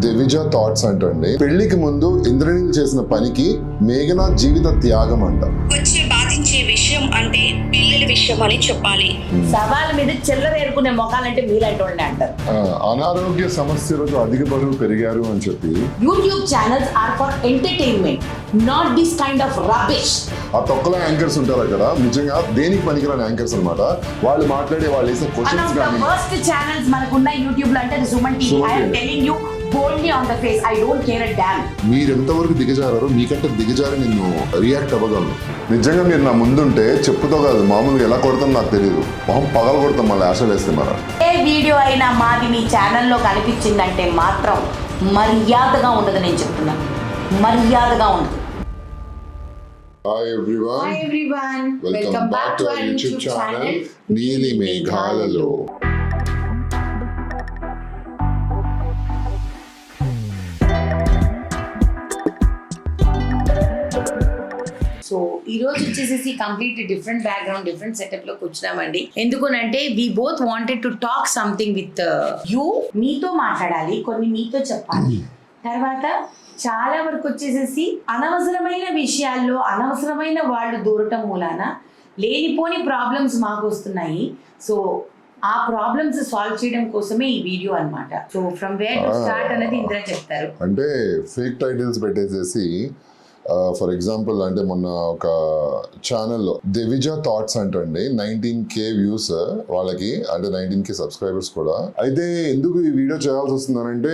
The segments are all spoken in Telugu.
దివిజ థాట్స్ అంటండి. పెళ్లికి ముందు ఇంద్రనీల్ చేసిన పనికి మేఘన జీవిత త్యాగం అంట. వచ్చే బాధించే విషయం అంటే పిల్లల విషయం అని చెప్పాలి. సవాళ్ళ మీద చిల్లరేరుకునే మొఖాలంటే మీలాంటి వాళ్ళని అంటారు. అనారోగ్య సమస్యలతో అధిక బరువు పెరిగారు అని చెప్పి YouTube channels are for entertainment, not this kind of rubbish. ఆ తొక్కల యాంకర్స్ ఉంటారు అక్కడ, నిజంగా దేనికి పనికిరాని యాంకర్స్ అన్నమాట. వాళ్ళు మాట్లాడే వాళ్ళు వేసే క్వశ్చన్స్ కానీ ఫస్ట్ ఛానల్స్ మనకున్న యూట్యూబ్ లో అంటే Suman TV. I am telling you boldly on the face, I don't care a damn. మీరు ఎంతవరకు దిగజారో మీకంటే దిగజారి నేను రియాక్ట్ అవ్వగలను. నిజంగా మీరు నా ముందుంటే చెప్పుతో కాదు మామూలుగా ఎలా కొడతాం నాకు తెలియదు. మొహం పగల కొడతాం మళ్ళీ ఆశలు వేస్తే మన ఏ వీడియో అయినా మాది మీ ఛానల్లో కనిపించిందంటే మాత్రం మర్యాదగా ఉండదు. నేను చెప్తున్నాను, మర్యాదగా ఉండదు. Hi everyone. Welcome back to our YouTube channel నీలి మేఘాలలో. సో ఈ రోజు వచ్చేసి complete different background, different setup లోకి వచ్చినామండి. ఎందుకనంటే we both wanted to talk something with you. మీతో మాట్లాడాలి, కొన్ని మీతో చెప్పాలి. తర్వాత చాలా వరకు వచ్చేసేసి అనవసరమైన విషయాల్లో అనవసరమైన వాళ్ళు దూరటం మూలాన లేనిపోని ప్రాబ్లమ్స్ మాకు వస్తున్నాయి. సో ఆ ప్రాబ్లమ్స్ సాల్వ్ చేయడం కోసమే ఈ వీడియో అన్నమాట. So from where to start అనేది ఇంద్ర చెప్తారు. అంటే ఫేక్ టైటిల్స్ పెట్టేసేసి ఫర్ ఎగ్జాంపుల్ అంటే మొన్న ఒక ఛానల్లో దివిజ థాట్స్ అంటండి 19K వ్యూస్ వాళ్ళకి, అంటే 19K సబ్స్క్రైబర్స్ కూడా. అయితే ఎందుకు ఈ వీడియో చేయాల్సి వస్తుందనంటే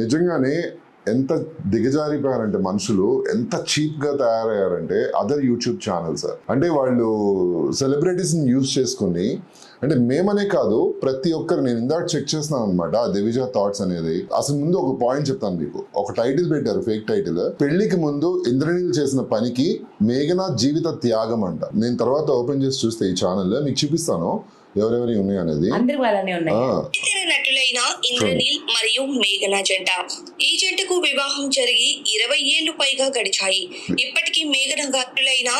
నిజంగానే ఎంత దిగజారిపోయారంటే మనుషులు, ఎంత చీప్ గా తయారయ్యారంటే అదర్ యూట్యూబ్ ఛానల్స్. అంటే వాళ్ళు సెలబ్రిటీస్ ని యూజ్ చేసుకుని, అంటే మేమనే కాదు ప్రతి ఒక్కరు, నేను ఇందాక చెక్ చేస్తున్నాను అనమాట ఆ దివిజ థాట్స్ అనేది. అసలు ముందు ఒక పాయింట్ చెప్తాను మీకు. ఒక టైటిల్ పెట్టారు, ఫేక్ టైటిల్, పెళ్లికి ముందు ఇంద్రనీల్ చేసిన పనికి మేఘన జీవిత త్యాగం అంట. నేను తర్వాత ఓపెన్ చేసి చూస్తే ఈ ఛానల్ మీకు చూపిస్తాను ఎవరెవరి ఉన్నాయి అనేది. నటులైన ఇంద్రనీల్ మరియు మేఘన జంట. ఈ జంటకు వివాహం జరిగి 20 ఏళ్లు పైగా గడిచాయి. ఇప్పటికీ మేఘన గారులైన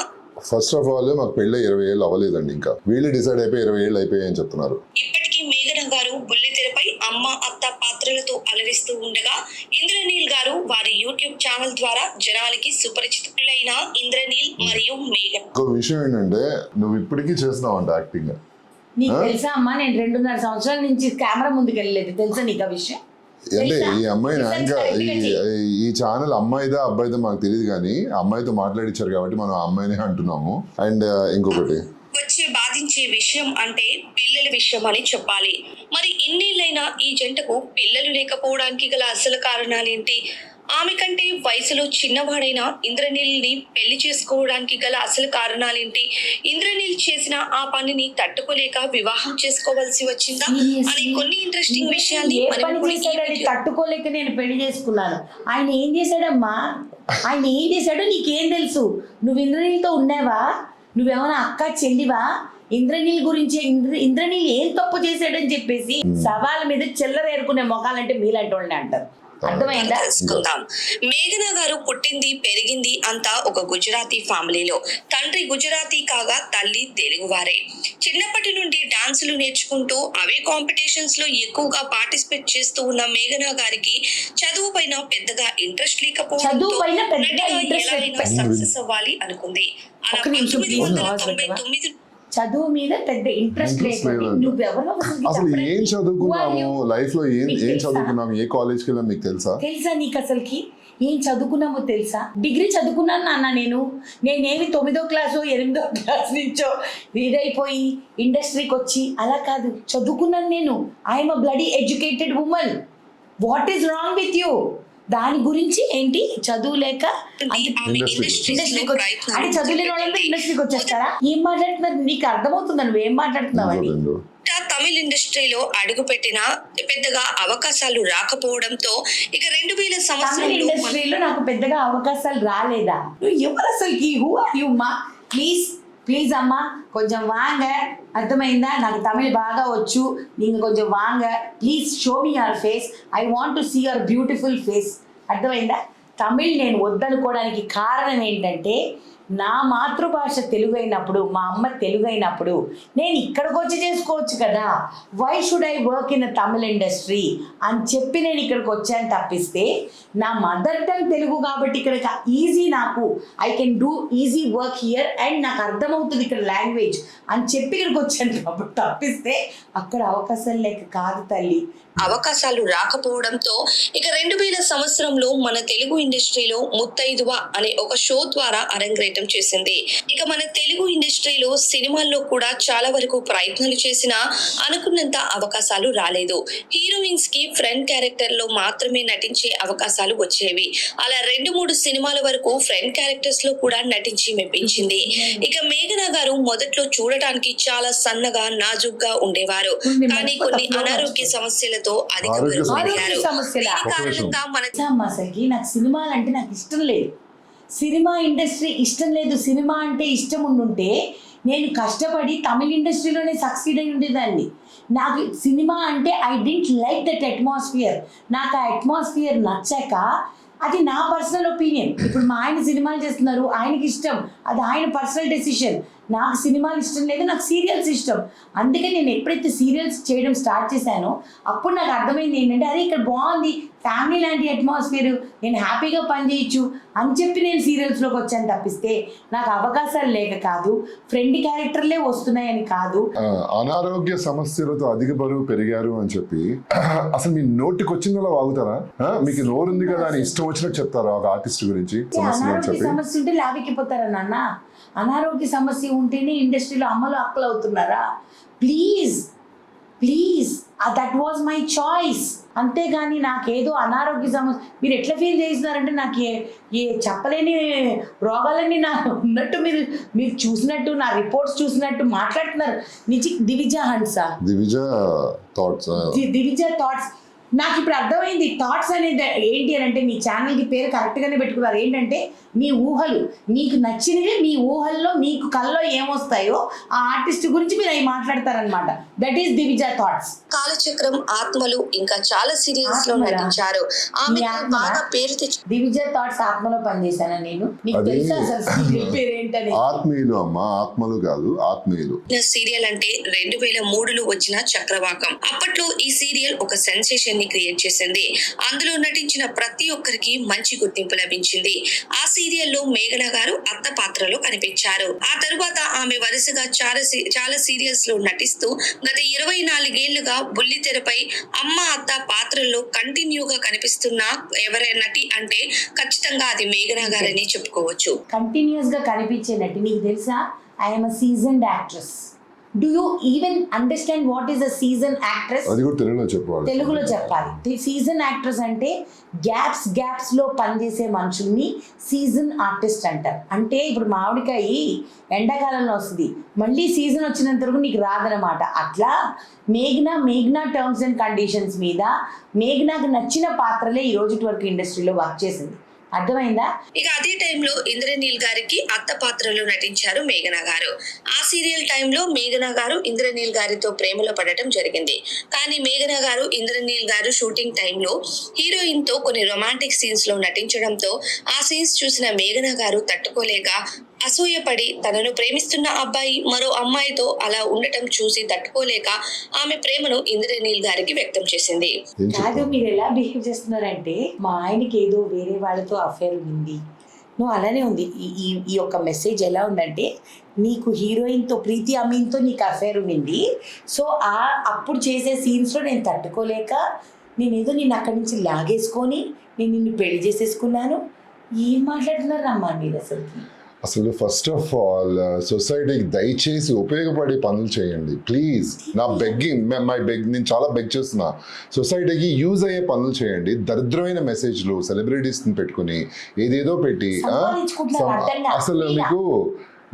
ఫస్ట్ ఆఫ్ ఆల్ మాకు పెళ్ళి 20 ఏళ్ళు అవ్వలేదండి. ఇంకా వీళ్ళు డిసైడ్ అయిపోయి 20 ఏళ్ళు అయిపోయాయి అని చెప్తున్నారు. ఇప్పటికీ మేఘన గారు బుల్లితెరపై అమ్మ అత్త పాత్రలతో అలరిస్తూ ఉండగా, ఇంద్రనీల్ గారు వారి యూట్యూబ్ ఛానల్ ద్వారా జనాలకి సుపరిచితులైన ఇంద్రనీల్ మరియు మేఘన. ఒక విషయం ఏంటంటే నువ్వు ఇప్పటికీ చేస్తున్నావు అంట యాక్టింగ్. నీకు తెలుసా అమ్మా, నేను 2.5 సంవత్సరాల నుంచి కెమెరా ముందుకు వెళ్ళలేదు. తెలుసా నీకు ఆ విషయం? అంటే ఈ అమ్మాయిని ఈ ఛానల్ అమ్మాయిదా అబ్బాయిదా మాకు తెలియదు, కానీ అమ్మాయితో మాట్లాడించారు కాబట్టి మనం ఆ అమ్మాయినే అంటున్నాము. అండ్ ఇంకొకటి వచ్చే బాధించే విషయం అంటే పిల్లల విషయం అని చెప్పాలి. మరి ఇన్నేళ్ళైనా ఈ జంటకు పిల్లలు లేకపోవడానికి గల అసలు కారణాలేంటి? ఆమె కంటే వయసులో చిన్నవాడైన ఇంద్రనీల్ ని పెళ్లి చేసుకోవడానికి గల అసలు కారణాలేంటి? ఇంద్రనీల్ చేసిన ఆ పనిని తట్టుకోలేక వివాహం చేసుకోవాల్సి వచ్చిందా అనే కొన్ని ఇంట్రెస్టింగ్ విషయాల్ని తట్టుకోలేక నేను పెళ్లి చేసుకున్నాను. ఆయన ఏం చేశాడమ్మా? ఆయన ఏం చేశాడో నీకేం తెలుసు? నువ్వు ఇంద్రనీల్తో ఉన్నావా? నువ్వేమైనా అక్క చెల్లివా? ఇంద్రనీల్ గురించి ఇంద్రనీల్ ఏం తప్పు చేశాడని చెప్పేసి సవాళ్ళ మీద చిల్లరేరుకునే మొఖాలంటే మీలాంటి వాళ్ళని అంటారు. అర్థమైందా? మేఘన గారు పుట్టింది పెరిగింది అంతా ఒక గుజరాతీ ఫ్యామిలీలో. తండ్రి గుజరాతీ కాగా తల్లి తెలుగువారే. చిన్నప్పటి నుండి డాన్సులు నేర్చుకుంటూ అవే కాంపిటీషన్స్ లో ఎక్కువగా పార్టిసిపేట్ చేస్తూ ఉన్న మేఘన గారికి చదువు పైన పెద్దగా ఇంట్రెస్ట్ లేకపోవడంతో సక్సెస్ అవ్వాలి అనుకుంది. అలా 1999 చదువు మీద పెద్ద ఇంట్రెస్ట్ లేదు. నువ్వెవరో అసలు ఏం చదువుకున్నాము లైఫ్ లో, ఏం చదువుకున్నాము, ఏ కాలేజ్కి వెళ్ళాము మీకు తెలుసా? నీకు అసలుకి ఏం చదువుకున్నామో తెలుసా? డిగ్రీ చదువుకున్నాను నాన్న. నేనేమి 9వ క్లాసు 8వ క్లాస్ నుంచో ఇదైపోయి ఇండస్ట్రీకి వచ్చి అలా కాదు, చదువుకున్నాను నేను. I'm a bloody educated women. What is wrong with you? దాని గురించి ఏంటి? చదువు లేక ఇండస్ట్రీకి అంటే చదువు లేని వాళ్ళంతా ఇండస్ట్రీకి వచ్చేస్తారా? ఏం మాట్లాడుతున్నారు? నీకు అర్థమవుతుందా నువ్వేం మాట్లాడుతున్నావు అని? తమిళ ఇండస్ట్రీలో అడుగు పెట్టిన పెద్దగా అవకాశాలు రాకపోవడంతో ఇక 2000 సంవత్సరంలో ఇండస్ట్రీలో నాకు పెద్దగా అవకాశాలు రాలేదా? నువ్వు ఎవరు అసలు? హూ ఆర్ యు మా? ప్లీజ్ అమ్మా కొంచెం వాంగ. అర్థమైందా? నాకు తమిళ్ బాగా వచ్చు, నీకు కొంచెం వాంగ. Please show me your face. I want to see your beautiful face. అర్థమైందా? తమిళ్ నేను వద్దనుకోవడానికి కారణం ఏంటంటే నా మాతృభాష తెలుగు అయినప్పుడు, మా అమ్మ తెలుగు అయినప్పుడు నేను ఇక్కడికి వచ్చి చేసుకోవచ్చు కదా, why should I work in Tamil industry అని చెప్పి నేను ఇక్కడికి వచ్చాను తప్పిస్తే, నా మదర్ టంగ్ తెలుగు కాబట్టి ఇక్కడ ఈజీ, నాకు I can do easy work here and నాకు అర్థమవుతుంది ఇక్కడ లాంగ్వేజ్ అని చెప్పి ఇక్కడికి వచ్చాను కాబట్టి తప్పిస్తే అక్కడ అవకాశాలు లేక కాదు తల్లి. అవకాశాలు రాకపోవడంతో ఇక 2000 సంవత్సరంలో మన తెలుగు ఇండస్ట్రీలో ముత్తైదువ అనే ఒక షో ద్వారా అరంగేట్రం చేసింది. ఇక మన తెలుగు ఇండస్ట్రీలో సినిమాల్లో కూడా చాలా వరకు ప్రయత్నాలు చేసినా అనుకున్నంత అవకాశాలు రాలేదు. హీరోయిన్స్ కి ఫ్రెండ్ క్యారెక్టర్ లో మాత్రమే నటించే అవకాశాలు వచ్చేవి. అలా 2-3 సినిమాల వరకు ఫ్రెండ్ క్యారెక్టర్స్ లో కూడా నటించి మెప్పించింది. ఇక మేఘనా గారు మొదట్లో చూడటానికి చాలా సన్నగా నాజుగ్గా ఉండేవారు. కానీ కొన్ని అనారోగ్య సమస్యలతో అధిక బరువు పెరిగారు. దీని కారణంగా మన అసలుకి నాకు సినిమాలు అంటే నాకు ఇష్టం లేదు, సినిమా ఇండస్ట్రీ ఇష్టం లేదు. సినిమా అంటే ఇష్టం ఉండుంటే నేను కష్టపడి తమిళ ఇండస్ట్రీలోనే సక్సీడ్ అయి ఉండేదాన్ని. నాకు సినిమా అంటే I didn't like that atmosphere. నాకు ఆ అట్మాస్ఫియర్ నచ్చాక, అది నా పర్సనల్ ఒపీనియన్. ఇప్పుడు మా ఆయన సినిమాలు చేస్తున్నారు, ఆయనకి ఇష్టం, అది ఆయన పర్సనల్ డెసిషన్. నాకు సినిమాలు ఇష్టం లేదు, నాకు సీరియల్స్ ఇష్టం. అందుకే నేను ఎప్పుడైతే సీరియల్స్ చేయడం స్టార్ట్ చేశానో అప్పుడు నాకు అర్థమైంది ఏంటంటే, అరే ఇక్కడ బాగుంది, ఫ్యామిలీ లాంటి అట్మాస్ఫియర్, నేను హ్యాపీగా పని చేయొచ్చు అని చెప్పి నేను సీరియల్స్లోకి వచ్చాను తప్పిస్తే నాకు అవకాశాలు లేక కాదు, ఫ్రెండ్ క్యారెక్టర్లే వస్తున్నాయని కాదు. అనారోగ్య సమస్యలతో అధిక బరువు పెరిగారు అని చెప్పి అసలు మీ నోటికి వచ్చిందలా వాగుతారా? మీకు నోరుంది కదా అని ఇష్టం వచ్చినట్టు చెప్తారా ఒక ఆర్టిస్ట్ గురించి? అనారోగ్య సమస్య ఉంటే లావికిపోతారా నాన్న? అనారోగ్య సమస్య ఉంటేనే ఇండస్ట్రీలో అమ్మలు అక్కలు అవుతున్నారా? Please please, that was my choice. అంతేగాని నాకేదో అనారోగ్య సమస్య మీరు ఎట్లా ఫీల్ చేస్తున్నారంటే, నాకు ఏ చెప్పలేని రోగాలన్నీ నాకు ఉన్నట్టు మీరు చూసినట్టు, నా రిపోర్ట్స్ చూసినట్టు మాట్లాడుతున్నారు. దివిజ హన్సా, దివిజ థాట్స్. నాకు ఇప్పుడు అర్థమైంది థాట్స్ అనేది ఏంటి అని అంటే, మీ ఛానల్కి పేరు కరెక్ట్గానే పెట్టుకున్నారు. ఏంటంటే మీ ఊహలు, మీకు నచ్చినవి, మీ ఊహల్లో మీకు కల్లో ఏమొస్తాయో ఆ ఆర్టిస్ట్ గురించి మీరు అవి మాట్లాడతారనమాట. That is Divija thoughts. కాలచక్రం, ఆత్మలు ఇంకా చాలా సీరియల్స్ లో నటించారు. ఆమె బాగా పేరు తెచ్చు. దివిజ థాట్స్ ఆత్మలో పనిచేశాను నేను. నీకు తెలుసా అసలు సీరియల్ పేరు ఏంటని? ఆత్మీయులు అమ్మా, ఆత్మలు కాదు, ఆత్మీయులు. సీరియల్ అంటే 2003లో వచ్చిన చక్రవాకం. అప్పట్లో ఈ సీరియల్ ఒక సెన్సేషన్ ని క్రియేట్ చేసింది. అందులో నటించిన ప్రతి ఒక్కరికి మంచి గుర్తింపు లభించింది. ఆ సీరియల్లో మేఘనా గారు అత్త పాత్రలో కనిపించారు. ఆ తరువాత ఆమె వరుసగా చాలా సీరియల్స్ లో నటిస్తూ గత 24 ఏళ్లుగా బుల్లితెరపై అమ్మ అత్త పాత్రల్లో కంటిన్యూగా కనిపిస్తున్న ఎవరైనా నటి అంటే ఖచ్చితంగా అది మేఘనా గారని చెప్పుకోవచ్చు. కంటిన్యూస్ గా కనిపించే నటి. నీకు తెలుసా, I'm a seasoned actress. Do you even understand what is a season actress? అది కూడా తెలుగులో చెప్పాలి. తెలుగులో చెప్పాలి. సీజన్ యాక్ట్రెస్ అంటే గ్యాప్స్ లో పనిచేసే మనుషుల్ని సీజన్ ఆర్టిస్ట్ అంటారు. అంటే ఇప్పుడు మామిడికాయ ఎండాకాలంలో వస్తుంది, మళ్ళీ సీజన్ వచ్చినంత వరకు నీకు రాదనమాట. అట్లా మేఘనా టర్మ్స్ అండ్ కండిషన్స్ మీద మేఘనాకు నచ్చిన పాత్రలే ఈ రోజు వరకు ఇండస్ట్రీలో వర్క్ చేసింది. అర్థమైందా? ఇక అదే టైంలో ఇంద్రనీల్ గారికి అత్త పాత్రలో నటించారు మేఘనా గారు. ఆ సీరియల్ టైంలో మేఘనా గారు ఇంద్రనీల్ గారితో ప్రేమలో పడటం జరిగింది. కానీ మేఘనా గారు ఇంద్రనీల్ గారు షూటింగ్ టైంలో హీరోయిన్ తో కొన్ని రొమాంటిక్ సీన్స్ లో నటించడంతో ఆ సీన్స్ చూసిన మేఘనా గారు తట్టుకోలేక అసూయపడి తనను ప్రేమిస్తున్న అబ్బాయి మరో అమ్మాయితో అలా ఉండటం చూసి తట్టుకోలేక ఆమె ప్రేమను ఇంద్రనీల్ గారికి వ్యక్తం చేసింది. కాదు, మీరు ఎలా బిహేవ్ చేస్తున్నారంటే, మా ఆయనకి ఏదో వేరే వాళ్ళతో అఫేర్ ఉంది, నువ్వు అలానే ఉంది. ఈ యొక్క మెసేజ్ ఎలా ఉందంటే, నీకు హీరోయిన్తో ప్రీతి అమీన్తో నీకు అఫేర్ ఉండింది, సో అప్పుడు చేసే సీన్స్లో నేను తట్టుకోలేక నేనేదో నిన్ను అక్కడి నుంచి లాగేసుకొని నేను నిన్ను పెళ్లి చేసేసుకున్నాను. ఏం మాట్లాడుతున్నారు అమ్మా మీరు అసలు? ఫస్ట్ ఆఫ్ ఆల్ సొసైటీకి దయచేసి ఉపయోగపడే పనులు చేయండి ప్లీజ్. నా నేను చాలా బెగ్ చేస్తున్నా, సొసైటీకి యూజ్ అయ్యే పనులు చేయండి. దరిద్రమైన మెసేజ్లు సెలబ్రిటీస్ని పెట్టుకుని ఏదేదో పెట్టి అసలు మీకు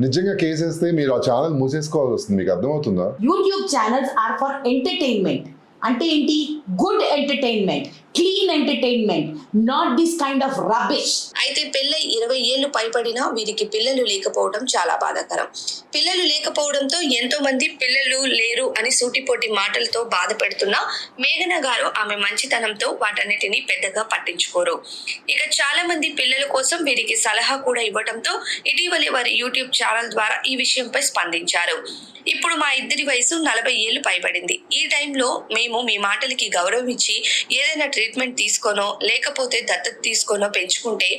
నిజంగా కేసేస్తే మీరు ఆ ఛానల్ మూసేసుకోవాల్సి వస్తుంది. మీకు అర్థమవుతుందా? YouTube channels are for entertainment. అంటే ఏంటి? Good entertainment. Clean entertainment, not this kind of rubbish. అయితే పెళ్ళై 20 ఏళ్లు పైబడినా వీరికి పిల్లలు లేకపోవడం చాలా బాధాకరం. పిల్లలు లేకపోవడంతో ఎంతో మంది పిల్లలు లేరు అని సూటిపోటి మాటలతో బాధ పెడుతున్నా మేఘన గారు ఆమె మంచితనంతో వాటన్నిటిని పెద్దగా పట్టించుకోరు. ఇక చాలా మంది పిల్లల కోసం వీరికి సలహా కూడా ఇవ్వడంతో ఇటీవలే వారి యూట్యూబ్ ఛానల్ ద్వారా ఈ విషయంపై స్పందించారు. ఇప్పుడు మా ఇద్దరి వయసు 40 ఏళ్లు పైబడింది. ఈ టైంలో మేము మీ మాటలకి గౌరవం ఇచ్చి ఏదైనా ట్రీట్మెంట్ తీసుకోనో లేకపోతే దత్తత తీసుకోనో పెంచుకుంటే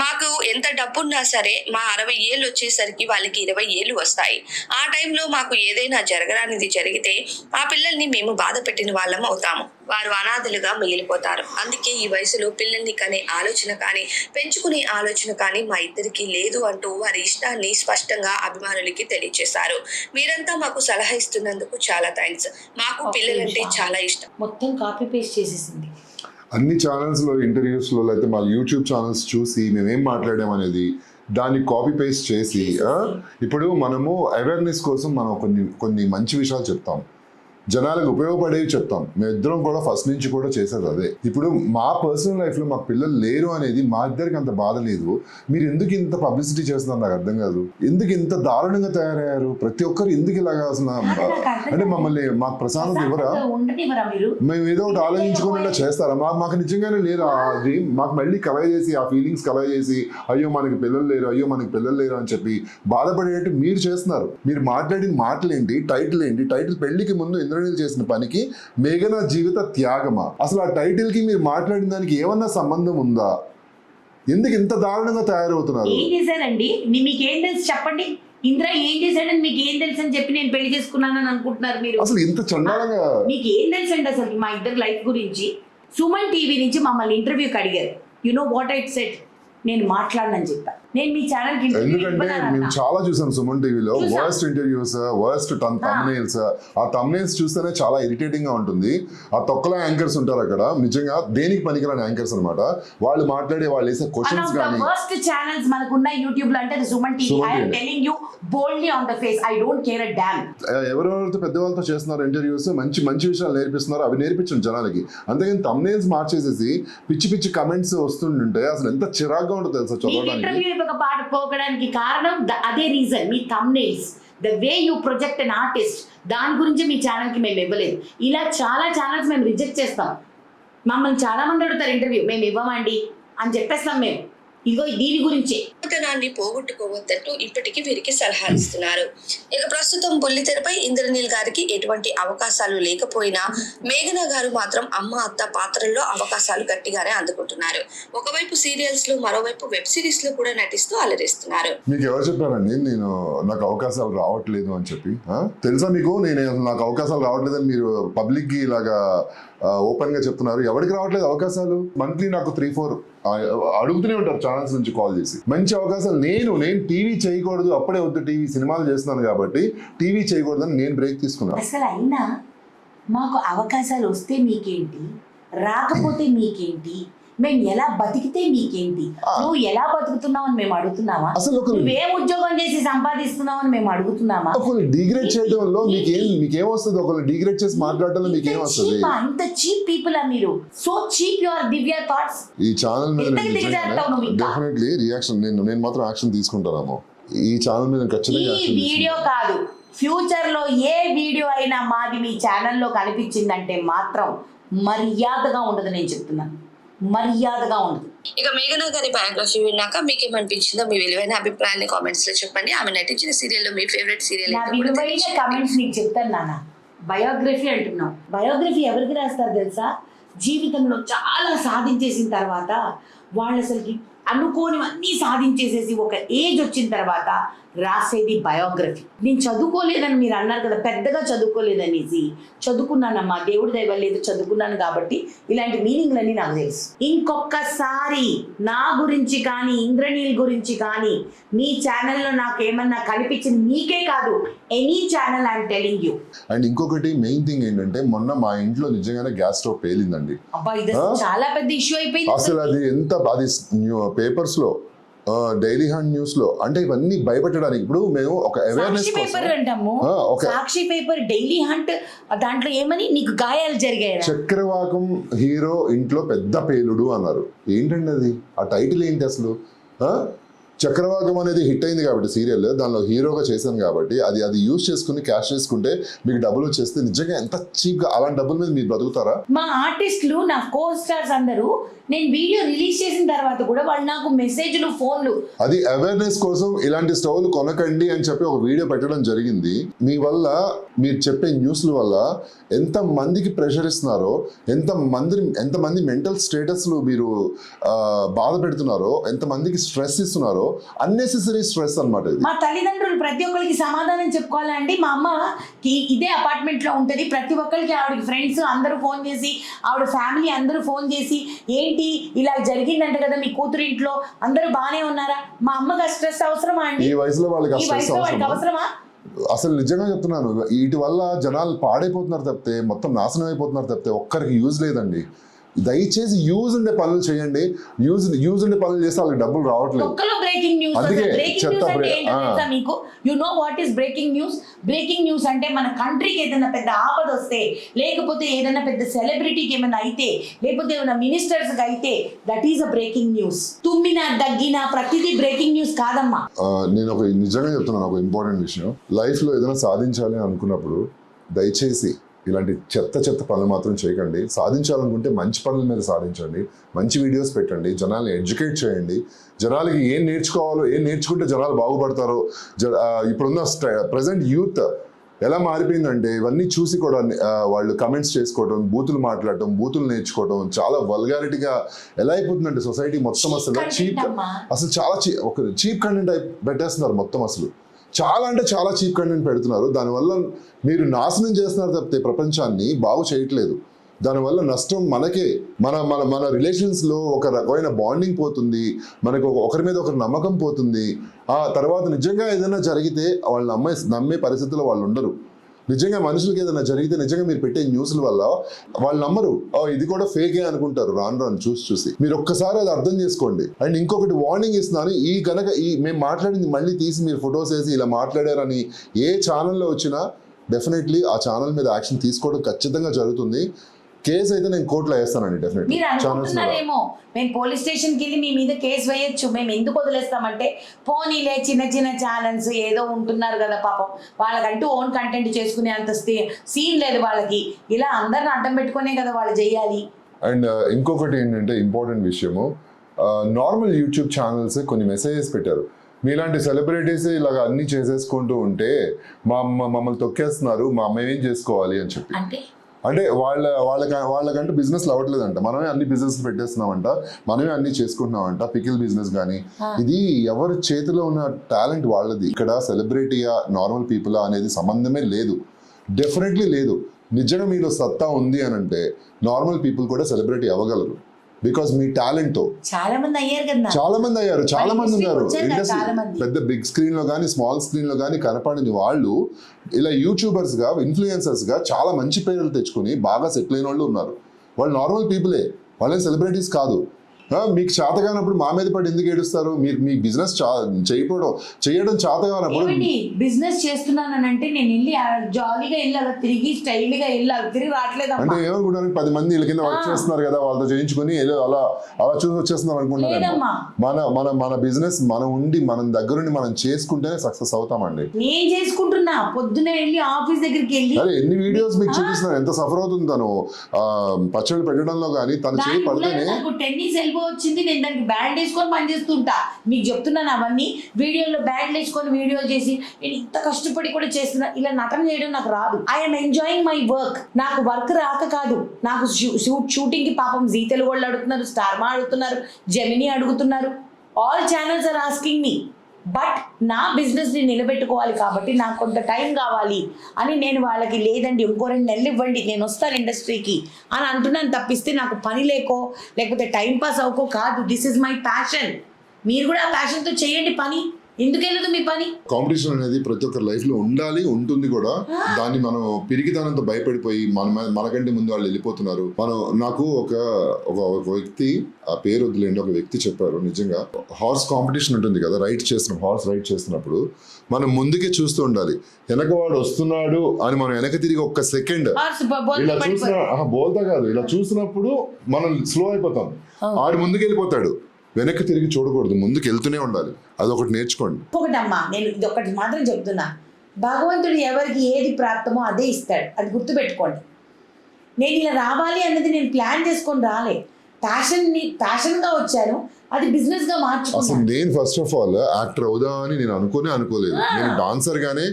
మాకు ఎంత డబ్బున్నా సరే మా 60 ఏళ్ళు వచ్చేసరికి వాళ్ళకి 20 ఏళ్ళు వస్తాయి. ఆ టైంలో మాకు ఏదైనా జరగరానిది జరిగితే ఆ పిల్లల్ని మేము బాధ పెట్టిన వాళ్ళం అవుతాము. వారు అనాథలుగా మిగిలిపోతారు. అందుకే ఈ వయసులో పిల్లల్ని కనే ఆలోచన కానీ పెంచుకునే ఆలోచన కానీ మా ఇద్దరికి లేదు అంటూ వారి ఇష్టాన్ని స్పష్టంగా అభిమానులకి తెలియజేశారు. మీరంతా మాకు సలహా ఇస్తున్నందుకు చాలా థ్యాంక్స్. మాకు పిల్లలంటే చాలా ఇష్టం. మొత్తం కాపీ పేస్ట్ చేసేసింది. అన్ని ఛానల్స్లో ఇంటర్వ్యూస్లో లేకపోతే మా యూట్యూబ్ ఛానల్స్ చూసి మేమేం మాట్లాడాం అనేది దాన్ని కాపీ పేస్ట్ చేసి ఇప్పుడు మనము అవేర్నెస్ కోసం మనం కొన్ని మంచి విషయాలు చెప్తాం, జనాలకు ఉపయోగపడేవి చెప్తాం. మేమిద్దరం కూడా ఫస్ట్ నుంచి కూడా చేసేది అదే. ఇప్పుడు మా పర్సనల్ లైఫ్లో మాకు పిల్లలు లేరు అనేది మా ఇద్దరికి అంత బాధ లేదు. మీరు ఎందుకు ఇంత పబ్లిసిటీ చేస్తున్నారు నాకు అర్థం కాదు. ఎందుకు ఇంత దారుణంగా తయారయ్యారు? ప్రతి ఒక్కరు ఎందుకు ఇలాగా అసలు అంటే మమ్మల్ని మాకు ప్రశాంతత ఇవ్వరా? మేము ఏదో ఒకటి ఆలోచించుకునేలా చేస్తారా? మాకు నిజంగానే లేరు అది. మాకు మళ్ళీ కలగ చేసి ఆ ఫీలింగ్స్ కలగ చేసి అయ్యో మనకి పిల్లలు లేరు, అయ్యో మనకి పిల్లలు లేరు అని చెప్పి బాధపడేటట్టు మీరు చేస్తున్నారు. మీరు మాట్లాడిన మాటలు ఏంటి, టైటిల్ ఏంటి? టైటిల్ పెళ్లికి ముందు ఇంద్రనీల్ చేసిన పనికి మేఘన జీవిత త్యాగమా? అసలు ఆ టైటిల్ కి మీరు మాట్లాడిన దానికి ఏమన్నా సంబంధం ఉందా? ఎందుకు ఇంత దారుణంగా తయారవుతున్నారు? ఏం చేశారండి? మీకు ఏం తెలుసు చెప్పండి. ఇంద్ర ఏం చేశాడని మీకు ఏం తెలుసు అని చెప్పి నేను పెళ్లి చేసుకున్నానని అనుకుంటున్నారు మీరు? అసలు ఇంత చండాలంగా మీకు ఏం తెలుసు అండి అసలు మా ఇద్దరు లైఫ్ గురించి? సుమన్ టీవీ నుంచి మమ్మల్ని ఇంటర్వ్యూకి అడిగారు. You know what I said? నేను మాట్లాడనని చెప్పా. నేను మీ ఛానల్ కి ఎందుకంటే మేము చాలా చూసాం సుమన్ టీవీలో వర్స్ట్ ఇంటర్వ్యూస్, వర్స్ట్ థంబ్నెయిల్స్. ఆ థంబ్నెయిల్స్ చూస్తేనే చాలా ఇరిటేటింగ్ గా ఉంటుంది. ఆ తొక్కల యాంకర్స్ ఉంటారు అక్కడ, నిజంగా దేనికి పనికిరాని యాంకర్స్ అన్నమాట. వాళ్ళు మాట్లాడే వాళ్ళు వేసే క్వశ్చన్స్ కానీ ఫస్ట్ ఛానల్స్ మనకున్న యూట్యూబ్ లో అంటే Suman TV. I am telling you boldly on the face, I don't care a damn. ఎవరెవరితో పెద్దవాళ్ళతో చేస్తున్నారు ఇంటర్వ్యూస్, మంచి మంచి విషయాలు నేర్పిస్తున్నారు, అవి నేర్పించండి జనాలకి. అంతేగాని థంబ్నెయిల్స్ మార్చేసేసి పిచ్చి పిచ్చి కమెంట్స్ వస్తుంటే అసలు ఎంత చిరాగ్గా ఉంటుందో తెలుసా చదవడానికి. ఒక పాట పోకడానికి కారణం అదే reason. Me thumbnails, the way you project an artist, దాని గురించి మీ ఛానల్ కి మేము ఇవ్వలేదు. ఇలా చాలా ఛానల్స్ మేము రిజెక్ట్ చేస్తాం. మమ్మల్ని చాలా మంది అడుగుతారు ఇంటర్వ్యూ, మేము ఇవ్వమండి అని చెప్పేస్తాం. మేము ఇదిగో దీని గురించే నూతనాన్ని పోగొట్టుకోవద్దంటూ ఇప్పటికీ వీరికి సలహాలు ఇస్తున్నారు. ఇక ప్రస్తుతం బుల్లితెరపై ఇంద్రనీల్ గారికి ఎటువంటి అవకాశాలు లేకపోయినా మేఘన గారు మాత్రం అమ్మ అత్త పాత్రల్లో అవకాశాలు గట్టిగానే అందుకుంటున్నారు. ఒకవైపు సీరియల్స్ లో, మరోవైపు వెబ్ సిరీస్ లో కూడా నటిస్తూ అలరిస్తున్నారు. మీకు ఎవరు చెప్పారండి నాకు అవకాశాలు రావట్లేదు అని చెప్పి? తెలుసా మీకు నాకు అవకాశాలు రావట్లేదని మీరు పబ్లిక్ కి ఇలాగా ఓపెన్ గా చెప్తున్నారు. ఎవరికి రావట్లేదు అవకాశాలు? మంత్లీ నాకు 3-4 అడుగుతూనే ఉంటారు ఛానల్స్ నుంచి కాల్ చేసి. మంచి అవకాశాలు నేను టీవీ చేయకూడదు, అప్పుడే వద్దు, టీవీ సినిమాలు చేస్తున్నాను కాబట్టి టీవీ చేయకూడదని నేను బ్రేక్ తీసుకున్నాను. అసలు అయినా మాకు అవకాశాలు వస్తే మీకేంటి, రాకపోతే మీకేంటి, మేము ఎలా బతికితే మీకేంటి? నువ్వు ఎలా బతుకుతున్నావు అని మేము అడుగుతున్నావా? అసలు నువ్వేం ఉద్యోగం చేసి సంపాదిస్తున్నావు అని మేము అడుగుతున్నామా? ఒకళ్ళు డిగ్రేడ్ చేయడంలో మీకేం వస్తుంది? ఒకళ్ళు డిగ్రేడ్ చేసి మాట్లాడటంలో మీకేం వస్తుంది? అంత చీప్ పీపుల్ ఆ మీరు. So cheap your Divya thoughts. ఈ ఛానల్ మీద డెఫినెట్లీ రియాక్షన్ నేను మాత్రం యాక్షన్ తీసుకుంటాను. ఈ ఛానల్ మీద ఖచ్చితంగా ఈ వీడియో కాదు, ఫ్యూచర్ లో ఏ వీడియో అయినా మాది మీ ఛానల్లో కనిపించిందంటే మాత్రం మర్యాదగా ఉండదు. నేను చెప్తున్నాను, మర్యాదగా ఉండదు. ఇక మేఘన గారి బయోగ్రఫీ విన్నాక మీకేమనిపించిందో మీ విలువైన అభిప్రాయాన్ని కామెంట్స్ లో చెప్పండి. ఆమె నటించిన సీరియల్ లో మీ ఫేవరెట్ సీరియల్ నా విలువైన కామెంట్స్ నీకు చెప్తాను నాన్న. బయోగ్రఫీ అంటున్నావు, బయోగ్రఫీ ఎవరికి రాస్తారు తెలుసా? జీవితంలో చాలా సాధించేసిన తర్వాత వాళ్ళు అసలుకి అనుకోనివన్నీ సాధించేసేసి ఒక ఏజ్ వచ్చిన తర్వాత రాసేది బయోగ్రఫీ. నేను చదువుకోలేదని మీరు అన్నారు కదా, పెద్దగా చదువుకోలేదనేసి. చదువుకున్నానమ్మా, దేవుడి దయ వల్ల ఏదో చదువుకున్నాను కాబట్టి ఇలాంటి మీనింగ్లన్నీ నాకు తెలుసు. ఇంకొకసారి నా గురించి కానీ ఇంద్రనీల్ గురించి కానీ మీ ఛానల్లో నాకు ఏమన్నా కనిపించింది, మీకే కాదు any channel I'm telling you. And ఇంకొకటి మెయిన్ థింగ్ ఏంటంటే, మొన్న మా ఇంట్లో నిజంగానే గ్యాస్ స్టవ్ పేలిందండి. అబ్బా, ఇది చాలా పెద్ద ఇష్యూ అయిపోయింది. అసలు అది ఎంత పేపర్స్ లో డైలీ హంట్ న్యూస్ లో అంటే ఇవన్నీ భయపెట్టడానికి ఇప్పుడు మేము ఒక అవేర్నెస్ సాక్షి పేపర్ కోసం అంటాము. ఓకే సాక్షి పేపర్, డైలీ హంట్, దాంట్లో ఏమని నీకు గాయాలు జరిగాయి. చక్రవాకం హీరో ఇంట్లో పెద్ద పేలుడు అన్నారు. ఏంటండి అది? ఆ టైటిల్ ఏంటి అసలు? చక్రవాకం అనేది హిట్ అయింది కాబట్టి సీరియల్, దానిలో హీరోగా చేశాను కాబట్టి అది యూజ్ చేసుకుని క్యాష్ చేసుకుంటే మీకు డబ్బులు వచ్చేస్తే నిజంగా ఎంత చీప్ గా అలాంటి డబ్బుల మీద మీరు బతుకుతారా? మా ఆర్టిస్టులు, నా కో స్టార్స్ అందరూ నేను వీడియో రిలీజ్ చేసిన తర్వాత కూడా వాళ్ళు నాకు మెసేజ్లు, ఫోన్లు. అది అవేర్నెస్ కోసం ఇలాంటి స్టవ్లు కొనకండి అని చెప్పి ఒక వీడియో పెట్టడం జరిగింది. మీ వల్ల మీరు చెప్పే న్యూస్ల వల్ల ఎంత మందికి ప్రెషర్ ఇస్తున్నారో, ఎంతమంది మెంటల్ స్టేటస్లు మీరు బాధ పెడుతున్నారో, ఎంతమందికి స్ట్రెస్ ఇస్తున్నారో, అన్నెసెసరీ స్ట్రెస్ అన్నమాట ఇది. మా తల్లిదండ్రులు ప్రతి ఒక్కరికి సమాధానం చెప్పుకోవాలండి. మా అమ్మకి ఇదే అపార్ట్మెంట్ లో ఉంటది. ప్రతి ఒక్కరికి ఆవిడకి ఫ్రెండ్స్ అందరూ ఫోన్ చేసి, ఆవిడ ఫ్యామిలీ అందరూ ఫోన్ చేసి, ఏంటి ఇలా జరిగిందంట కదా మీ కూతురు ఇంట్లో, అందరూ బానే ఉన్నారా? మా అమ్మకి స్ట్రెస్ అవసరమా అండి? ఈ వయసులో వాళ్ళకి అవసరమా? అసలు నిజంగా చెప్తున్నాను, వీటి వల్ల జనాలు పాడైపోతున్నారు తప్పితే, మొత్తం నాశనం అయిపోతున్నారు తప్పితే ఒక్కరికి యూజ్ లేదండి. దయచేసి యూజ్ ఉండే పనులు చేయండి. యూజ్ ఉండే పనులు చేస్తే వాళ్ళకి డబ్బులు రావట్లేదు. Breaking news. అందుకే మీకు you know what is breaking news? Breaking news అంటే మన కంట్రీకి ఏదైనా పెద్ద ఆపద వస్తే, లేకపోతే ఏదైనా పెద్ద సెలబ్రిటీకి ఏమైనా అయితే, లేకపోతే ఏమైనా మినిస్టర్స్ కి అయితే, that is a breaking news. తుమ్మినా దగ్గినా ప్రతిదీ బ్రేకింగ్ న్యూస్ కాదమ్మా. నేను నిజంగా చెప్తున్నాను ఒక ఇంపార్టెంట్ విషయం. లైఫ్ లో ఏదైనా సాధించాలి అనుకున్నప్పుడు దయచేసి ఇలాంటి చెత్త పనులు మాత్రం చేయకండి. సాధించాలనుకుంటే మంచి పనుల మీద సాధించండి, మంచి వీడియోస్ పెట్టండి, జనాల్ని ఎడ్యుకేట్ చేయండి. జనాలకి ఏం నేర్చుకోవాలో, ఏం నేర్చుకుంటే జనాలు బాగుపడతారో. ఇప్పుడున్న ప్రజెంట్ యూత్ ఎలా మారిపోయిందంటే ఇవన్నీ చూసి కూడా వాళ్ళు కమెంట్స్ చేసుకోవడం, బూతులు మాట్లాడటం, బూతులు నేర్చుకోవడం, చాలా వల్గారిటీగా ఎలా అయిపోతుందంటే సొసైటీ మొత్తం అసలు చాలా చీప్ కంటెంట్ పెట్టేస్తున్నారు మొత్తం. అసలు చాలా అంటే చాలా చీప్ కంటెంట్ పెడుతున్నారు. దానివల్ల మీరు నాశనం చేస్తున్నారు తప్పితే ప్రపంచాన్ని బాగు చేయట్లేదు. దానివల్ల నష్టం మనకే. మన రిలేషన్స్లో ఒక రకమైన బాండింగ్ పోతుంది, మనకు ఒకరి మీద ఒకరి నమ్మకం పోతుంది. ఆ తర్వాత నిజంగా ఏదైనా జరిగితే వాళ్ళు నమ్మే పరిస్థితుల్లో వాళ్ళు ఉండరు. నిజంగా మనుషులకి ఏదైనా జరిగితే నిజంగా మీరు పెట్టే న్యూస్ల వల్ల వాళ్ళు నమ్మరు. ఇది కూడా ఫేకే అనుకుంటారు రాను చూసి. మీరు ఒక్కసారి అది అర్థం చేసుకోండి. అండ్ ఇంకొకటి వార్నింగ్ ఇస్తున్నాను, మేము మాట్లాడింది మళ్ళీ తీసి మీరు ఫొటోస్ వేసి ఇలా మాట్లాడారని ఏ ఛానల్లో వచ్చినా డెఫినెట్లీ ఆ ఛానల్ మీద యాక్షన్ తీసుకోవడం ఖచ్చితంగా జరుగుతుంది. కేసు అయితే నేను కోర్టులో వేస్తానండి డెఫినెట్లీ. మేము పోలీస్ స్టేషన్కి వెళ్ళి మీ మీద కేసు వేయొచ్చు. మేము ఎందుకు వదిలేస్తామంటే, పోనీలే చిన్న ఛానల్స్ ఏదో ఉంటున్నారు కదా పాపం, వాళ్ళకంటూ ఓన్ కంటెంట్ చేసుకునే అంత సీన్ లేదు వాళ్ళకి. ఇలా అందరిని అడ్డం పెట్టుకునే కదా వాళ్ళు చేయాలి. అండ్ ఇంకొకటి ఏంటంటే ఇంపార్టెంట్ విషయము, నార్మల్ యూట్యూబ్ ఛానల్స్ కొన్ని మెసేజెస్ పెట్టారు. మీలాంటి సెలబ్రిటీస్ ఇలాగ అన్ని చేసేసుకుంటూ ఉంటే మమ్మల్ని తొక్కేస్తున్నారు, మా అమ్మ ఏం చేసుకోవాలి అని చెప్పి. అంటే వాళ్ళకంటే బిజినెస్లు అవ్వట్లేదంట, మనమే అన్ని బిజినెస్ పెట్టేస్తున్నామంట, మనమే అన్ని చేసుకుంటున్నామంట. పికిల్ బిజినెస్ కానీ, ఇది ఎవరి చేతిలో ఉన్న టాలెంట్ వాళ్ళది. ఇక్కడ సెలబ్రిటీయా నార్మల్ పీపులా అనేది సంబంధమే లేదు, డెఫినెట్లీ లేదు. నిజంగా మీలో సత్తా ఉంది అని అంటే నార్మల్ పీపుల్ కూడా సెలబ్రిటీ అవ్వగలరు. బికాస్ మీ టాలెంట్ తో చాలా మంది అయ్యారు, చాలా మంది ఉన్నారు. ఇండస్ట్రీ పెద్ద బిగ్ స్క్రీన్ లో కానీ స్మాల్ స్క్రీన్ లో కానీ కనపడిన వాళ్ళు ఇలా యూట్యూబర్స్ గా, ఇన్ఫ్లుయెన్సర్స్ గా చాలా మంచి పేర్లు తెచ్చుకుని బాగా సెటిల్ అయిన వాళ్ళు ఉన్నారు. వాళ్ళు నార్మల్ పీపులే, వాళ్ళని సెలబ్రిటీస్ కాదు. మీకు చేత కానప్పుడు మా మీద పడి ఎందుకు ఏడుస్తారు? మీరు మీ బిజినెస్ చేయడం చేత కానప్పుడు బిజినెస్ చేస్తున్నానంటే నేను వెళ్ళి జాలీగా వెళ్ళి అలా తిరిగి స్టైల్గా వెళ్ళి అలా తిరిగి రావట్లేదు అంటే ఏమనుకుంటారు, 10 మంది వీళ్ళ కింద వర్క్ చేస్తున్నారు కదా, వాళ్ళతో చేయించుకుని అలా చూసి వచ్చేస్తున్నారు అనుకుంటున్నారు. మన బిజినెస్ మన దగ్గరుండి మనం చేసుకుంటేనే సక్సెస్ అవుతామండి. నేను చేసుకుంటున్నా, పొద్దునే వెళ్ళి ఆఫీస్ దగ్గరికి వెళ్ళి ఎన్ని వీడియోస్ మీకు చూపిస్తున్నారు, ఎంత సఫర్ అవుతుంది తను పచ్చళ్ళు పెట్టడంలో కానీ, తను చేయి పడితేనే. టెన్నిస్ ఎల్బో వచ్చింది, నేను దానికి బ్యాండ్ వేసుకొని పనిచేస్తుంటా. మీకు చెప్తున్నాను, అవన్నీ వీడియోలో బ్యాండ్ వేసుకొని వీడియో చేసి నేను ఇంత కష్టపడి కూడా చేస్తున్నా. ఇలా నటన చేయడం నాకు రాదు. I'm enjoying my work. నాకు వర్క్ రాక కాదు, నాకు షూటింగ్ కి పాపం జీ తెలుగు వాళ్ళు అడుగుతున్నారు, స్టార్ మా అడుగుతున్నారు, జెమినీ అడుగుతున్నారు, all channels are asking me. But నా బిజినెస్ని నిలబెట్టుకోవాలి కాబట్టి నాకు కొంత టైం కావాలి అని నేను వాళ్ళకి, లేదండి ఇంకో 2 నెలలు ఇవ్వండి నేను వస్తాను ఇండస్ట్రీకి అని అంటున్నాను. తప్పిస్తే నాకు పని లేకపోతే టైం పాస్ అవ్వకో కాదు. This is my passion. మీరు కూడా ఆ ప్యాషన్తో చేయండి పని. ఎందుకు వెళ్ళదు మీ పని? కాంపిటీషన్ అనేది ప్రతి ఒక్కరి లైఫ్ లో ఉండాలి, ఉంటుంది కూడా. దాన్ని మనం పిరికితనంతో భయపడిపోయి మనకంటే ముందు వాళ్ళు వెళ్ళిపోతున్నారు. నాకు ఒక వ్యక్తి, ఆ పేరు వదిలేండి, ఒక వ్యక్తి చెప్పారు, నిజంగా హార్స్ కాంపిటీషన్ ఉంటుంది కదా, హార్స్ రైడ్ చేస్తున్నప్పుడు మనం ముందుకే చూస్తూ ఉండాలి. వెనకవాడు వస్తున్నాడు అని మనం వెనక తిరిగి ఒక్క సెకండ్ ఇలా బోల్తా కాదు, ఇలా చూసినప్పుడు మనం స్లో అయిపోతాం. ఆడు ముందుకు వెళ్ళిపోతాడు, వెనక్కి తిరిగి చూడకూడదు, ముందుకు వెళ్తూనే ఉండాలి. అదొకటి నేర్చుకోండి. ఒకటమ్మా, నేను ఇది ఒకటి మాత్రం చెప్తున్నా, భగవంతుడు ఎవరికి ఏది ప్రాప్తమో అదే ఇస్తాడు, అది గుర్తుపెట్టుకోండి. నేను ఇలా రావాలి అన్నది నేను ప్లాన్ చేసుకొని రాలే, ప్యాషన్గా వచ్చాను, అది బిజినెస్ గా అసలు మార్చుకున్నాను. నేను ఫస్ట్ ఆఫ్ ఆల్ యాక్టర్ అవుదా అని నేను అనుకోలేదు. నేను డాన్సర్ గానే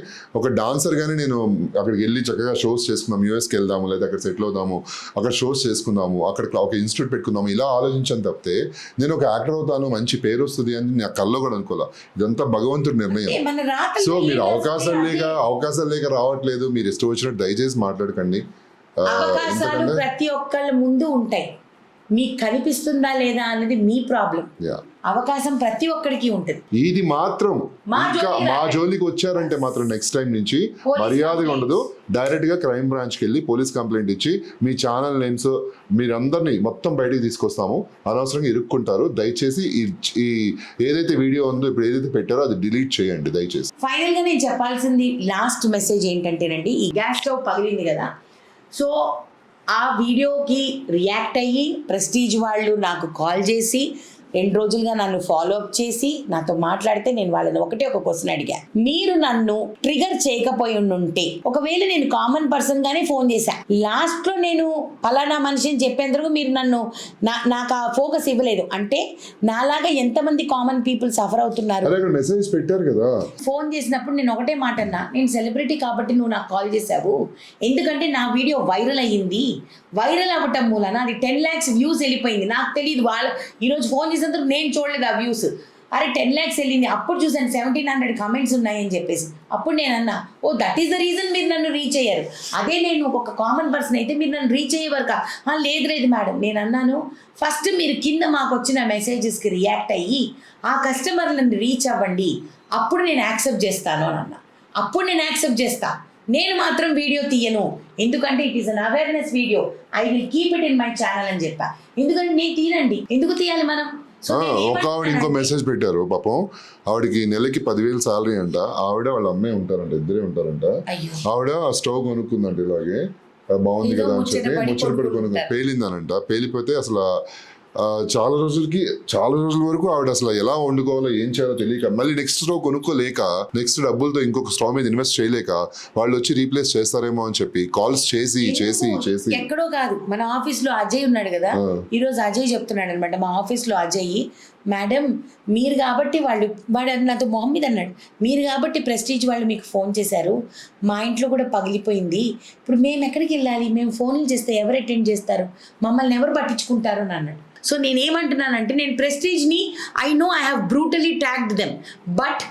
నేను అక్కడికి వెళ్ళి చక్కగా షోస్ చేసుకుందాం, యూఎస్కి వెళ్దాము, లేదా అక్కడ సెటిల్ అవుదాము, అక్కడ షోస్ చేసుకుందాము, అక్కడ ఒక ఇన్స్టిట్యూట్ పెట్టుకుందాము, ఇలా ఆలోచించాను తప్పితే నేను ఒక యాక్టర్ అవుతాను, మంచి పేరు వస్తుంది అని నా కల్లో కూడా అనుకోలే. ఇదంతా భగవంతుడి నిర్ణయం. సో మీరు అవకాశాలు లేక రావట్లేదు, మీరు ఇష్టం వచ్చినట్టు దయచేసి మాట్లాడకండి. అవకాశాలు ప్రతి ఒక్కళ్ళ ముందు ఉంటాయి, మీకు కనిపిస్తుందా లేదా అన్నది మీ ప్రాబ్లం. అవకాశం ప్రతి ఒక్కడికి ఉంటుంది. ఇది మాత్రం ఇంకా మా జోలికి వచ్చారంటే మాత్రం నెక్స్ట్ టైం నుంచి మర్యాదగా ఉండదు. డైరెక్ట్ గా క్రైమ్ బ్రాంచ్కి వెళ్ళి పోలీస్ కంప్లైంట్ ఇచ్చి మీ ఛానల్ నేమ్స్ మీరందరినీ మొత్తం బయటికి తీసుకొస్తాము, అనవసరంగా ఇరుక్కుంటారు. దయచేసి ఈ ఏదైతే వీడియో ఉందో ఇప్పుడు ఏదైతే పెట్టారో అది డిలీట్ చేయండి దయచేసి. ఫైనల్ గా నేను చెప్పాల్సింది లాస్ట్ మెసేజ్ ఏంటంటేనండి, ఈ గ్యాస్ స్టవ్ పగిలింది కదా, సో ఆ వీడియోకి రియాక్ట్ అయ్యి ప్రెస్టీజ్ వాళ్ళు నాకు కాల్ చేసి 2 రోజులుగా నన్ను ఫాలో అప్ చేసి నాతో మాట్లాడితే నేను వాళ్ళని ఒకటే ఒక క్వశ్చన్ అడిగా, మీరు నన్ను ట్రిగర్ చేయకపోయి ఉంటే, ఒకవేళ నేను కామన్ పర్సన్ గానే ఫోన్ చేశా, లాస్ట్ లో నేను పలానా మనిషిని చెప్పేందుకు మీరు నన్ను నాకు ఆ ఫోకస్ ఇవ్వలేదు అంటే నాలాగా ఎంతమంది కామన్ పీపుల్ సఫర్ అవుతున్నారు. మెసేజ్ పెట్టారు కదా, ఫోన్ చేసినప్పుడు నేను ఒకటే మాట అన్నా, నేను సెలబ్రిటీ కాబట్టి నువ్వు నాకు కాల్ చేసావు, ఎందుకంటే నా వీడియో వైరల్ అయ్యింది, వైరల్ అవ్వటం మూలన అది 10 lakhs వ్యూస్ వెళ్ళిపోయింది. నాకు తెలియదు, వాళ్ళు ఈరోజు ఫోన్ చేసేందుకు నేను చూడలేదు ఆ వ్యూస్, అరే 10 lakhs వెళ్ళింది, అప్పుడు చూసాను 1700 కమెంట్స్ ఉన్నాయని చెప్పేసి, అప్పుడు నేను అన్నా, oh that is the reason మీరు నన్ను రీచ్ అయ్యారు. అదే నేను ఒక కామన్ పర్సన్ అయితే మీరు నన్ను రీచ్ అయ్యేవారు లేదు మేడం, నేను అన్నాను ఫస్ట్ మీరు కింద మాకు వచ్చిన మెసేజెస్కి రియాక్ట్ అయ్యి ఆ కస్టమర్లను రీచ్ అవ్వండి, అప్పుడు నేను యాక్సెప్ట్ చేస్తాను అని అన్నా. అప్పుడు నేను యాక్సెప్ట్ చేస్తా, నేను మాత్రం వీడియో తీయను, ఎందుకంటే it is an awareness video, I will keep it in my channel అని చెప్పా. ఎందుకంటే నేను తీనండి, ఎందుకు తీయాలి మనం? ఒక ఆవిడ ఇంకో మెసేజ్ పెట్టారు, పాపం ఆవిడకి నెలకి 10,000 శాలరీ అంట, ఆవిడ వాళ్ళ అమ్మాయి ఉంటారంట, ఇద్దరే ఉంటారంట. ఆవిడ స్టవ్ కొనుక్కుందంట, ఇలాగే బాగుంది కదా అని చెప్పి ముచ్చటపడి కొనుక్కుంది, పేలిందనంట. పేలిపోతే అసలు చాలా రోజుల వరకు ఆవిడ అసలు ఎలా వండుకోవాలో ఏం చేయాలో తెలియక, మళ్ళీ నెక్స్ట్ స్టవ్ కొనుక్కోలేక, నెక్స్ట్ డబ్బులతో ఇంకొక స్టవ్ మీద ఇన్వెస్ట్ చేయలేక వాళ్ళు వచ్చి రీప్లేస్ చేస్తారేమో అని చెప్పి కాల్స్ చేసి ఎక్కడో కాదు, మన ఆఫీస్ లో అజయ్ ఉన్నాడు కదా, ఈ రోజు అజయ్ చెప్తున్నాడు అనమాట, మా ఆఫీస్ లో అజయ్, మేడం మీరు కాబట్టి వాడు నాతో మొహం మీద అన్నాడు, మీరు కాబట్టి ప్రెస్టీజ్ వాళ్ళు మీకు ఫోన్ చేశారు, మా ఇంట్లో కూడా పగిలిపోయింది, ఇప్పుడు మేము ఎక్కడికి వెళ్ళాలి, మేము ఫోన్లు చేస్తే ఎవరు అటెండ్ చేస్తారు, మమ్మల్ని ఎవరు పట్టించుకుంటారు అని అన్నాడు. సో నేనేమంటున్నానంటే, నేను ప్రెస్టీజ్ని I know I have brutally tagged them, but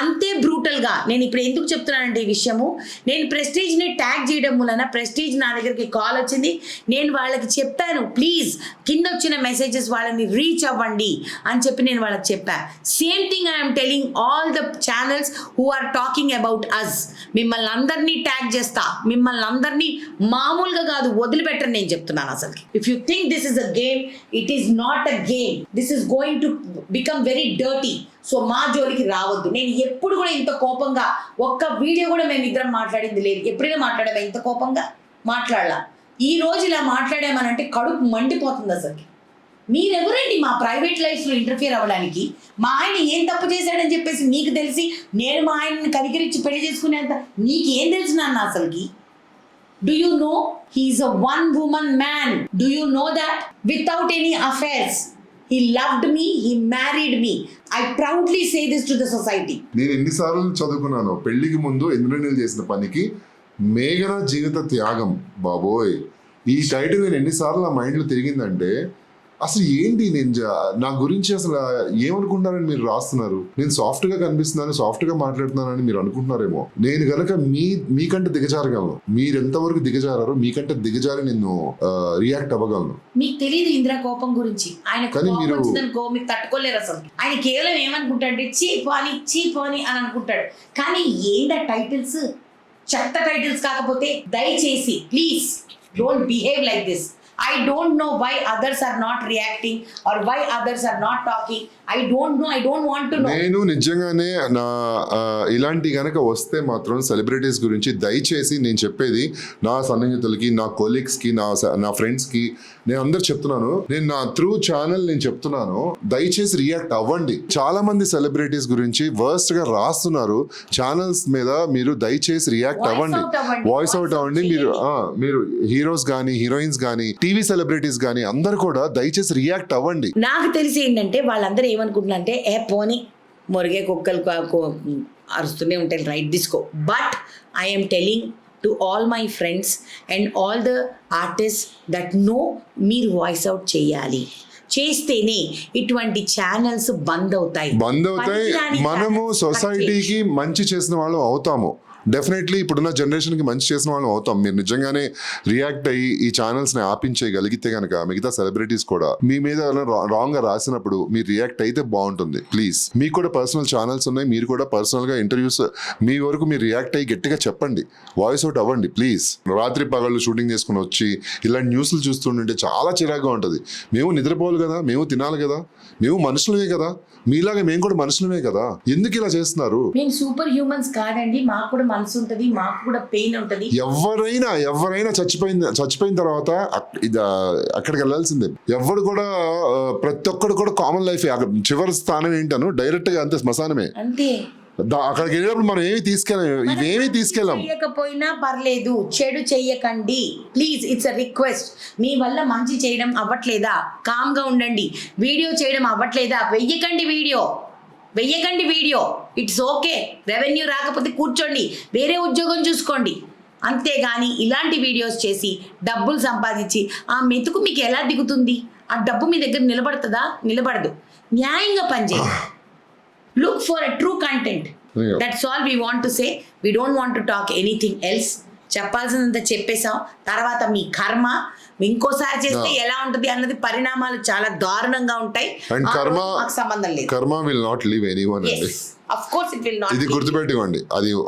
అంతే బ్రూటల్గా నేను ఇప్పుడు ఎందుకు చెప్తున్నానంటే ఈ విషయము, నేను ప్రెస్టీజ్ని ట్యాగ్ చేయడం వలన ప్రెస్టీజ్ నా దగ్గరికి కాల్ వచ్చింది, నేను వాళ్ళకి చెప్పాను ప్లీజ్ కింద వచ్చిన మెసేజెస్ వాళ్ళని రీచ్ అవ్వండి అని చెప్పి నేను వాళ్ళకి చెప్పాను. Same thing I'm telling all the channels who are talking about us, మిమ్మల్ని అందరినీ ట్యాగ్ చేస్తా, మిమ్మల్ని అందరినీ మామూలుగా కాదు వదిలిపెట్టని నేను చెప్తున్నాను. అసలు if you think this is a game, it is not a game, this is going to become very dirty. So మా జోలికి రావద్దు. నేను ఎప్పుడు కూడా ఇంత కోపంగా ఒక్క వీడియో కూడా మేము ఇద్దరం మాట్లాడింది లేదు. ఎప్పుడైనా మాట్లాడామా ఇంత కోపంగా? మాట్లాడాల. ఈ రోజు ఇలా మాట్లాడామనంటే కడుపు మండిపోతుంది అసలుకి. మీరెవరండి మా ప్రైవేట్ లైఫ్లో ఇంటర్ఫియర్ అవ్వడానికి? మా ఆయన ఏం తప్పు చేశాడని చెప్పేసి మీకు తెలిసి నేను మా ఆయన్ని కనికరించి పెళ్లి చేసుకునేంత నీకేం తెలుసు నాన్న అసలుకి? Do you know he's a one woman man? Do you know that? Without any affairs. He loved me, he married me. I proudly say this to the society. నేను ఎన్నిసార్లు చదువుకున్నాను, పెళ్లికి ముందు ఇంద్రనీల్ చేసిన పనికి మేఘన జీవిత త్యాగం. బాబోయ్, ఈ టైటిల్ నేను ఎన్నిసార్లు నా మైండ్లో తిరిగిందంటే అసలు ఏంటి నేను నా గురించి అసలు ఏమనుకుంటున్నారని మీరు రాస్తున్నారు. నేను సాఫ్ట్ గా కనిపిస్తున్నాను, సాఫ్ట్ గా మాట్లాడుతున్నానని మీరు అనుకుంటున్నారేమో. నేను గనక మీకంటే దిగజారగలను. మీరు ఎంతవరకు దిగజారారో మీకంటే దిగజారి నేను రియాక్ట్ అవ్వగలను. మీకు తెలియదు ఇంద్ర కోపం గురించి. ఆయన కానీ కోపం మీరు- వచ్చిందనుకో మీకు తట్టుకోలేరు అసలు. ఆయన కేవలం ఏమనుకుంటాడంటే చీప్ అని అనుకుంటాడు. కానీ ఏందా టైటిల్స్, చెత్త టైటిల్స్ కాకపోతే దయచేసి please don't behave like this. I don't know why others are not reacting or why others are not talking. I don't know. I don't want to know. నేను నిజంగానే నా ఇలాంటి గనక వస్తే మాత్రం సెలబ్రిటీస్ గురించి దయచేసి నేను చెప్పేది నా సన్నిహితులకి, నా కొలీగ్స్కి, నా ఫ్రెండ్స్కి నేను అందరు చెప్తున్నాను. నేను నా త్రూ ఛానల్ నేను చెప్తున్నాను, దయచేసి రియాక్ట్ అవ్వండి. చాలా మంది సెలబ్రిటీస్ గురించి వర్స్ట్ గా రాస్తున్నారు ఛానల్స్ మీద. మీరు దయచేసి రియాక్ట్ అవ్వండి, వాయిస్ అవుట్ అవ్వండి. మీరు హీరోస్ కానీ హీరోయిన్స్ కానీ టీవీ సెలబ్రిటీస్ కానీ అందరు కూడా దయచేసి రియాక్ట్ అవ్వండి. నాకు తెలిసి ఏంటంటే వాళ్ళందరూ ఏమనుకుంటున్నారంటే పోని మురిగే కుక్కలు అరుస్తూనే ఉంటాయి, రైట్ తీసుకో. But I'm telling to all my friends and all the artist that no, మీరు వాయిస్ అవుట్ చేయాలి. చేస్తేనే ఇటువంటి ఛానల్స్ బంద్ అవుతాయి. మనము సొసైటీకి మంచి చేసిన వాళ్ళం అవుతాము. డెఫినెట్లీ ఇప్పుడున్న జనరేషన్కి మంచి చేసిన వాళ్ళం అవుతాం. మీరు నిజంగానే రియాక్ట్ అయ్యి ఈ ఛానల్స్ని ఆపించగలిగితే కనుక మిగతా సెలబ్రిటీస్ కూడా మీ మీద రాంగ్గా రాసినప్పుడు మీరు రియాక్ట్ అయితే బాగుంటుంది. ప్లీజ్, మీకు కూడా పర్సనల్ ఛానల్స్ ఉన్నాయి, మీరు కూడా పర్సనల్గా ఇంటర్వ్యూస్ మీ వరకు మీరు రియాక్ట్ అయ్యి గట్టిగా చెప్పండి, వాయిస్ అవుట్ అవ్వండి ప్లీజ్. రాత్రి పగళ్ళు షూటింగ్ చేసుకుని వచ్చి ఇలాంటి న్యూస్లు చూస్తుంటే చాలా చిరాగ్గా ఉంటుంది. మేము నిద్రపోవాలి కదా, మేము తినాలి కదా, మేము మనుషులమే కదా, మీలాగా మేము కూడా మనుషులమే కదా, ఎందుకు ఇలా చేస్తున్నారు? మేము సూపర్ హ్యూమన్స్ కాదండి, మాకు కూడా మనసు ఉంటుంది, మాకు కూడా పెయిన్ ఉంటుంది. ఎవరైనా చచ్చిపోయిన తర్వాత అక్కడికి వెళ్ళాల్సిందే. ఎవరు కూడా ప్రతి ఒక్కడు కూడా కామన్ లైఫ్. చివరి స్థానం ఏంటను డైరెక్ట్ గా అంతే శ్మశానమే. అంతే. అక్కడికి వెళ్ళినప్పుడు మనం ఇవేమీ తీసుకెళ్ళాం. చేయకపోయినా పర్లేదు, చెడు చెయ్యకండి ప్లీజ్. It's a request. మీ వల్ల మంచి చేయడం అవ్వట్లేదా, కామ్ గా ఉండండి. వీడియో చేయడం అవ్వట్లేదా, వెయ్యకండి వీడియో. It's okay. రెవెన్యూ రాకపోతే కూర్చోండి, వేరే ఉద్యోగం చూసుకోండి. అంతేగాని ఇలాంటి వీడియోస్ చేసి డబ్బులు సంపాదించి ఆ మెతుకు మీకు ఎలా దిగుతుంది? ఆ డబ్బు మీ దగ్గర నిలబడదు. న్యాయంగా పనిచేయండి. Look for a true content. Yeah. That's all we want to say. We don't want to talk anything else. చెప్పాల్సినంత చెప్పేశాం. తర్వాత మీ కర్మ. ఇంకోసారి చేస్తే ఎలా ఉంటుంది అన్నది పరిణామాలు చాలా దారుణంగా ఉంటాయి. అండ్ కర్మ మాకు సంబంధం లేదు. కర్మ విల్ నాట్ లీవ్ ఎనీవన్ అండి. Of course it will not. ఇది గుర్తుపెట్టుకోండి.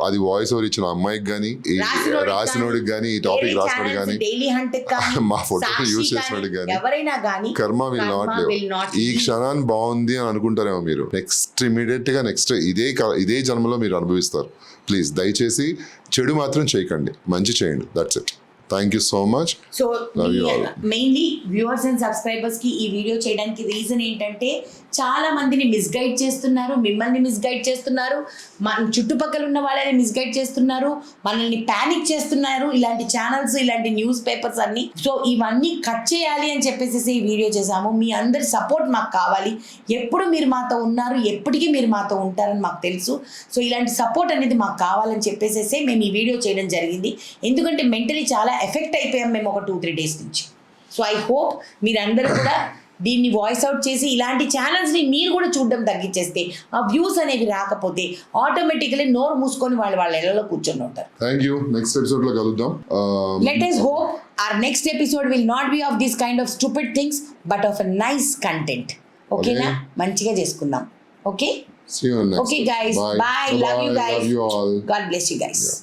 అది వాయిస్ ఓవర్ ఇచ్చిన అమ్మాయికి కానీ, రాసినోడికి కానీ, ఈ టాపిక్ రాసినోడికి కానీ, డైలీ హంట్ మా ఫోటో యూజ్ చేసినోడికి కానీ, ఎవరైనా కానీ కర్మ విల్ నాట్ లీవ్. ఈ క్షణాన్ని బాగుంది అని అనుకుంటారేమో మీరు, నెక్స్ట్ ఇదే జన్మలో మీరు అనుభవిస్తారు. ప్లీజ్ దయచేసి చెడు మాత్రం చేయకండి, మంచి చేయండి. That's it. Thank you so much. So mainly viewers and subscribers కి ఈ వీడియో చేయడానికి రీజన్ ఏంటంటే చాలా మందిని మిస్గైడ్ చేస్తున్నారు, మిమ్మల్ని మిస్గైడ్ చేస్తున్నారు, మన చుట్టుపక్కల ఉన్న వాళ్ళని మిస్గైడ్ చేస్తున్నారు, మనల్ని ప్యానిక్ చేస్తున్నారు ఇలాంటి ఛానల్స్, ఇలాంటి న్యూస్ పేపర్స్ అన్ని. సో ఇవన్నీ కట్ చేయాలి అని చెప్పేసి ఈ వీడియో చేసాము. మీ అందరి సపోర్ట్ మాకు కావాలి. ఎప్పుడు మీరు మాతో ఉన్నారు, ఎప్పటికీ మీరు మాతో ఉంటారని మాకు తెలుసు. సో ఇలాంటి సపోర్ట్ అనేది మాకు కావాలని చెప్పేసి మేము ఈ వీడియో చేయడం జరిగింది. ఎందుకంటే మెంటలీ చాలా ఎఫెక్ట్ అయిపోయాం మేము ఒక 2-3 days నుంచి. సో ఐ హోప్ మీరందరూ కూడా దీన్ని వాయిస్ అవుట్ చేసి ఇలాంటి ఛానల్స్ని మీరు కూడా చూడడం తగ్గించేస్తే, ఆ వ్యూస్ అనేవి రాకపోతే ఆటోమేటికలీ నోరు మూసుకొని వాళ్ళ ఇళ్లలో కూర్చొని ఉంటారు. Thank you. నెక్స్ట్ ఎపిసోడ్ లో కలుద్దాం. Let us hope our next episode will not be of this kind of stupid things but of a nice content. Okay na? మంచిగా చేసుకుందాం. Okay? See you next. Okay guys. Bye. Love you guys. Love you all. God bless you guys. Yeah.